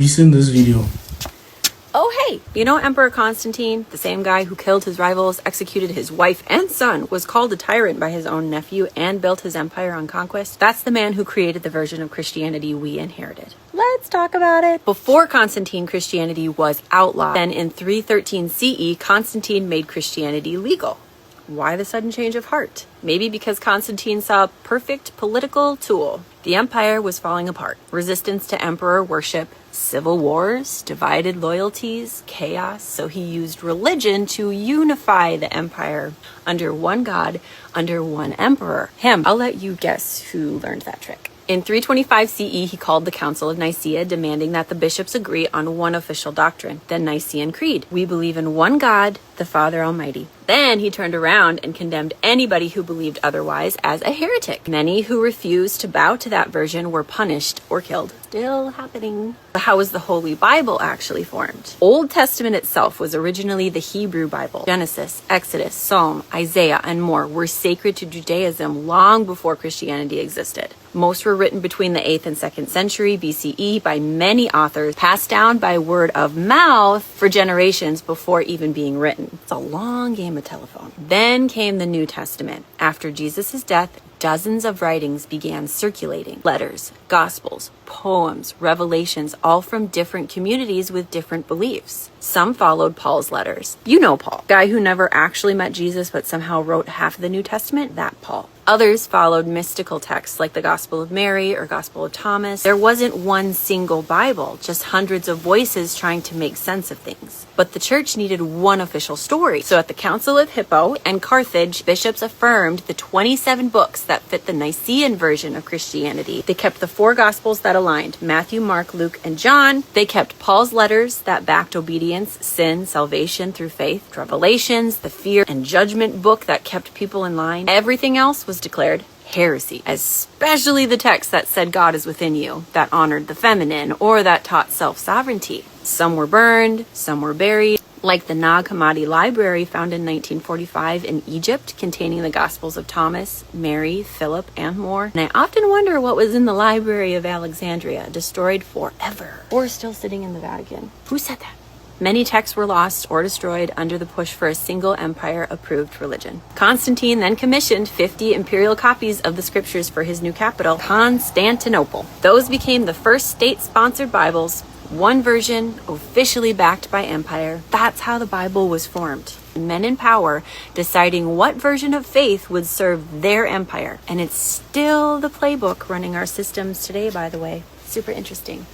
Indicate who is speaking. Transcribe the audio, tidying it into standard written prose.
Speaker 1: Recent this video.
Speaker 2: Oh, hey, you know Emperor Constantine, the same guy who killed his rivals, executed his wife and son, was called a tyrant by his own nephew, and built his empire on conquest? That's the man who created the version of Christianity we inherited. Let's talk about it. Before Constantine, Christianity was outlawed. Then in 313 CE, Constantine made Christianity legal. Why the sudden change of heart? Maybe because Constantine saw a perfect political tool. The empire was falling apart. Resistance to emperor worship, civil wars, divided loyalties, chaos. So he used religion to unify the empire under one god, under one emperor. Him. I'll let you guess who learned that trick. In 325 CE, he called the Council of Nicaea, demanding that the bishops agree on one official doctrine, the Nicene Creed. We believe in one God, the Father Almighty. Then he turned around and condemned anybody who believed otherwise as a heretic. Many who refused to bow to that version were punished or killed. Still happening. How was the Holy Bible actually formed? Old Testament itself was originally the Hebrew Bible. Genesis, Exodus, Psalm, Isaiah, and more were sacred to Judaism long before Christianity existed. Most were written between the 8th and 2nd century BCE by many authors, passed down by word of mouth for generations before even being written. It's a long game of telephone. Then came the New Testament. After Jesus' death, dozens of writings began circulating. Letters, gospels, poems, revelations, all from different communities with different beliefs. Some followed Paul's letters. You know Paul, guy who never actually met Jesus but somehow wrote half of the New Testament, that Paul. Others followed mystical texts like the Gospel of Mary or Gospel of Thomas. There wasn't one single Bible, just hundreds of voices trying to make sense of things. But the church needed one official story. So at the Council of Hippo and Carthage, bishops affirmed the 27 books that fit the Nicene version of Christianity. They kept the 4 Gospels that aligned, Matthew, Mark, Luke, and John. They kept Paul's letters that backed obedience, sin, salvation through faith, Revelations, the fear and judgment book that kept people in line. Everything else was declared heresy, especially the text that said God is within you, that honored the feminine, or that taught self-sovereignty. Some were burned, some were buried, like the Nag Hammadi Library found in 1945 in Egypt, containing the Gospels of Thomas, Mary, Philip, and more. And I often wonder what was in the Library of Alexandria, destroyed forever, or still sitting in the Vatican. Who said that? Many texts were lost or destroyed under the push for a single empire-approved religion. Constantine then commissioned 50 imperial copies of the scriptures for his new capital, Constantinople. Those became the first state-sponsored Bibles, one version officially backed by empire. That's how the Bible was formed. Men in power deciding what version of faith would serve their empire. And it's still the playbook running our systems today, by the way. Super interesting.